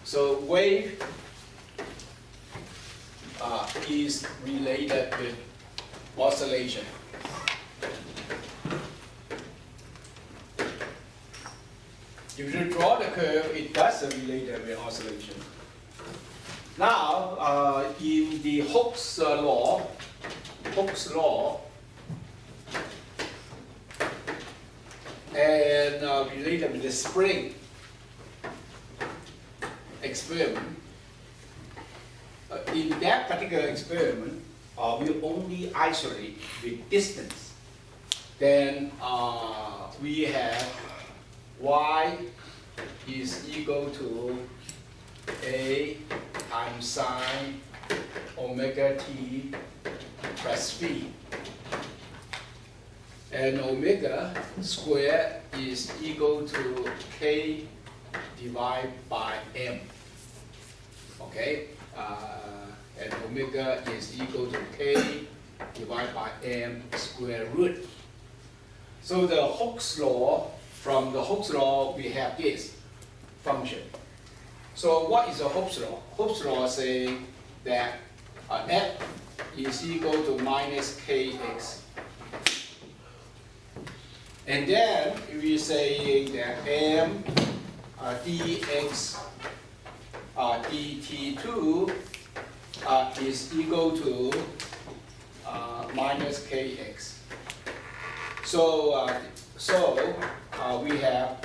So wave is related with oscillation. If you draw the curve, it does relate with oscillation. Now, in the Hooke's law, and related with the spring experiment, in that particular experiment, we only isolate the distance. Then we have y is equal to a times sine omega t plus v. And omega squared is equal to k divided by m. Okay? And omega is equal to k divided by m square root. So the Hooke's law, from the Hooke's law, we have this function. So what is the Hooke's law? Hooke's law says that f is equal to minus kx. And then we say that m dx dt2 is equal to minus kx. So we have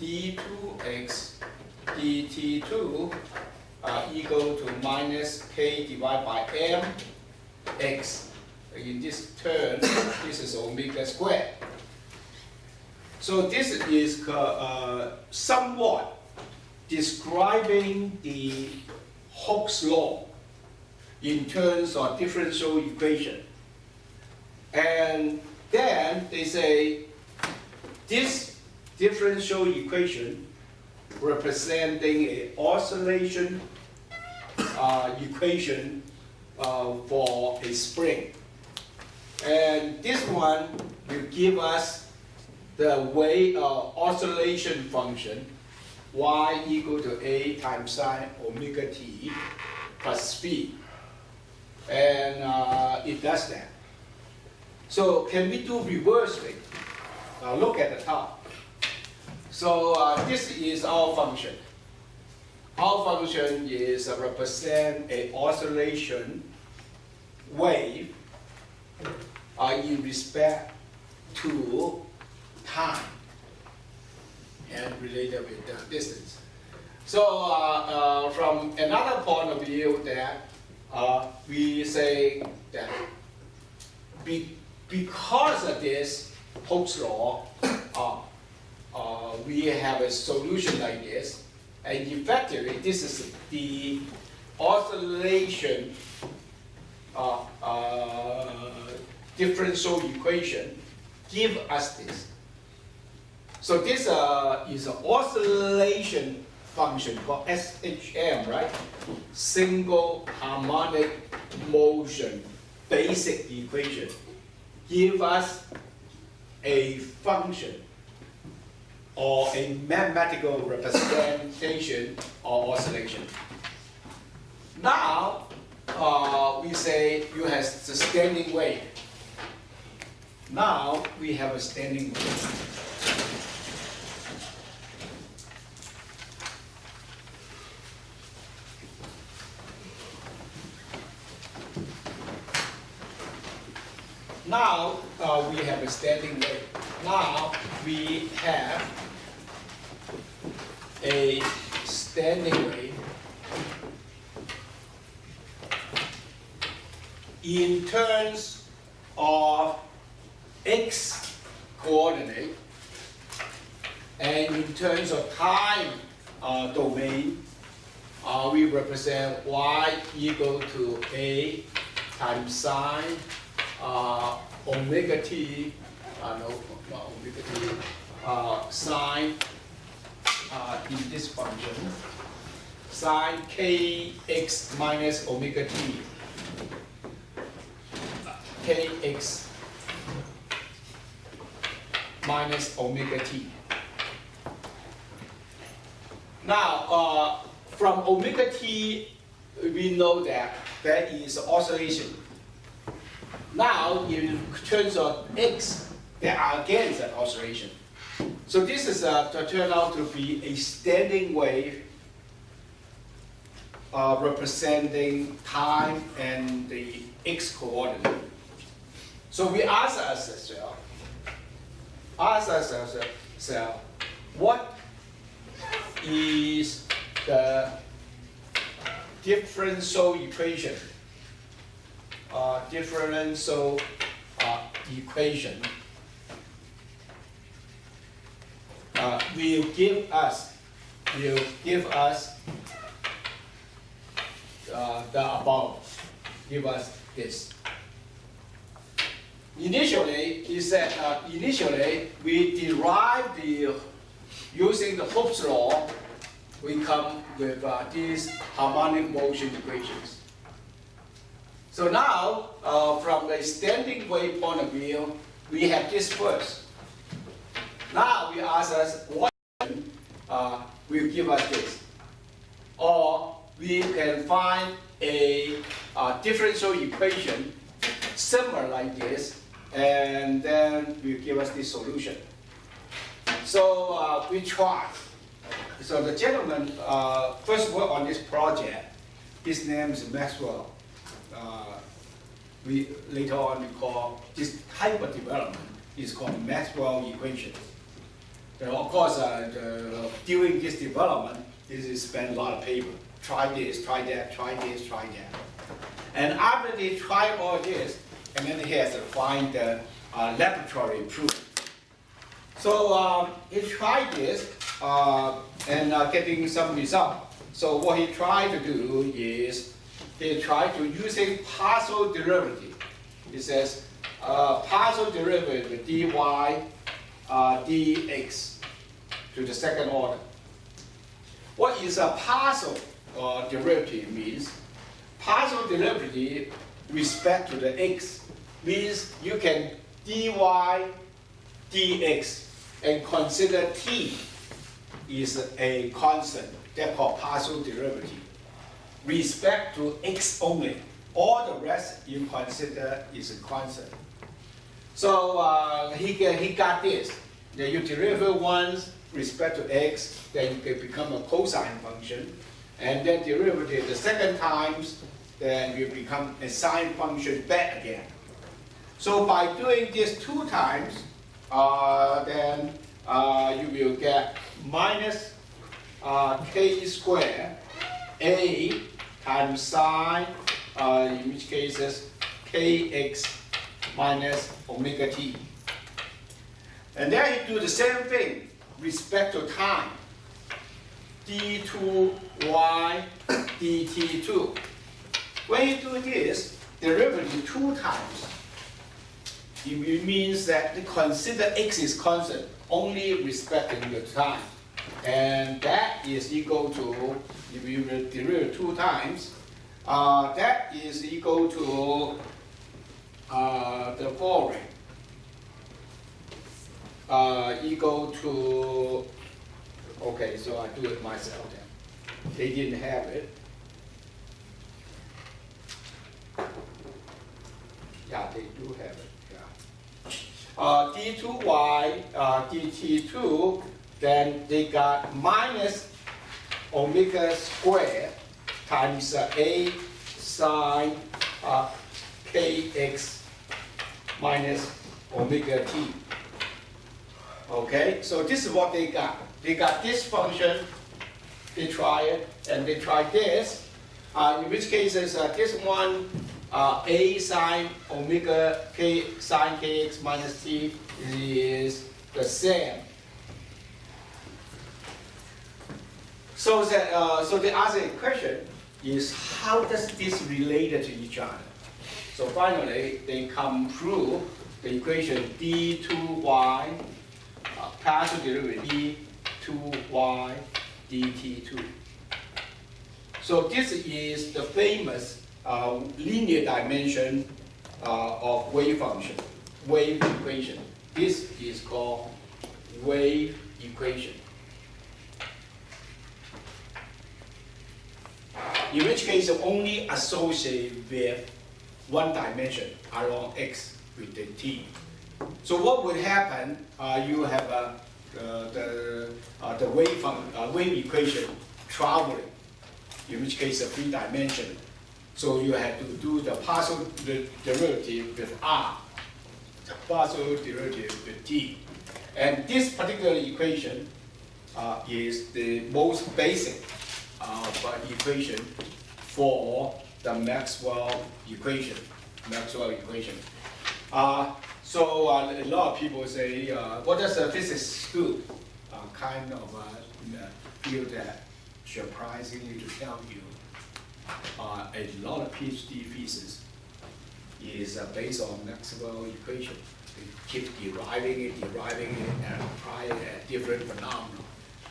d2x dt2 equal to minus k divided by m x. In this term, this is omega squared. So this is somewhat describing the Hooke's law in terms of differential equation. And then they say this differential equation representing an oscillation equation for a spring. And this one will give us the wave oscillation function y equal to a times sine omega t plus v. And it does that. So can we do reverse thing? Now look at the top. So this is our function. Our function is represent an oscillation wave in respect to time and related with the distance. So from another point of view, that we say that because of this Hooke's law, we have a solution like this, and effectively this is the oscillation differential equation give us this. So this is an oscillation function called SHM, right? Single harmonic motion basic equation. Give us a function or a mathematical representation of oscillation. Now, we say you have the standing wave. Now we have a standing wave. Now we have a standing wave. Now we have a standing wave in terms of x coordinate and in terms of time domain, we represent y equal to a times sine omega t, not omega t, sine in this function, sine kx minus omega t, kx minus omega t. Now, from omega t, we know that there is oscillation. Now, in terms of x, there are again an oscillation. So this is turned out to be a standing wave representing time and the x coordinate. So we ask ourselves, what is the differential equation? Will give us the above. Give us this. Initially, he said, we derive using the Hooke's law, we come with these harmonic motion equations. So now, from the standing wave point of view, we have this first. Now we ask us what will give us this. Or we can find a differential equation similar like this, and then will give us this solution. So we try. So the gentleman first worked on this project. His name is Maxwell. Later on we call this type of development is called Maxwell equations. And of course, during this development, this is spent a lot of paper. Try this, try that, try this, try that. And after they try all this, and then he has to find the laboratory proof. So he tried this and getting some result. So what he tried to do is he tried to using partial derivative. He says partial derivative dy dx to the second order. What is a partial derivative means? Partial derivative respect to the x means you can dy dx and consider t is a constant. That's called partial derivative. Respect to x only. All the rest you consider is a constant. So he got this. Then you derive once respect to x, then you can become a cosine function. And then derivative the second times, then you become a sine function back again. So by doing this 2 times, then you will get minus k squared a times sine, in which case is kx minus omega t. And then you do the same thing respect to time. d2y dt2. When you do this derivative 2 times, it means that you consider x is constant, only respecting the time. And that is equal to, if you derive 2 times, that is equal to the following. Equal to, okay, so I do it myself then. They didn't have it. Yeah, they do have it, yeah. d2y dt2, then they got minus omega squared times a sine kx minus omega t. Okay, so this is what they got. They got this function, they try it, and they try this. In which case is this one, a sine omega k sine kx minus t is the same. So that so the other question is how does this relate to each other? So finally, they come through the equation d2y partial derivative d2y dt2. So this is the famous linear dimension of wave function, wave equation. This is called wave equation. in which case only associate with one dimension along x with the t. So what would happen? You have the wave equation traveling, in which case a 3-dimensional. So you have to do the partial derivative with r, the partial derivative with t. And this particular equation is the most basic equation for the Maxwell equation. So a lot of people say, what does physics do? Kind of feel that surprisingly to tell you, a lot of PhD thesis is based on Maxwell equation. They keep deriving it, and apply it at different phenomena.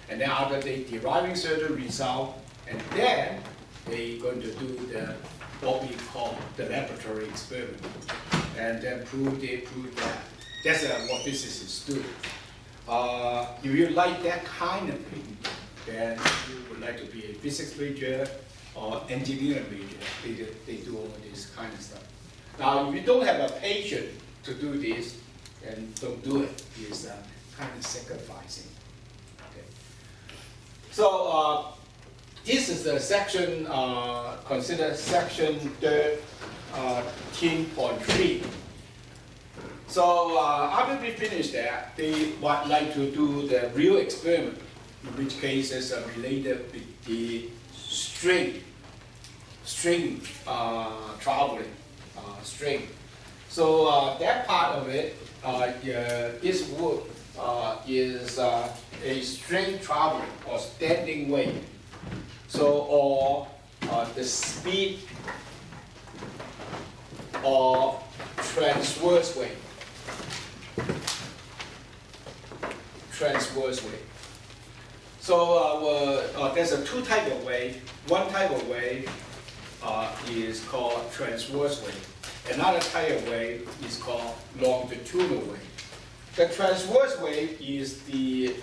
And then after they deriving certain result, and then they're going to do what we call the laboratory experiment, and then prove that. That's what physicists do. If you like that kind of thing, then you would like to be a physics major or engineering major. They do all this kind of stuff. Now, if you don't have a patience to do this, then don't do it. It's kind of sacrificing. Okay. So this is the section, consider section 13.3. So after we finish that, they would like to do the real experiment, in which case is related with the string traveling string. So that part of it, this work is a string traveling or standing wave. So or the speed or transverse wave. So there's two types of wave. One type of wave is called transverse wave. Another type of wave is called longitudinal wave. The transverse wave is the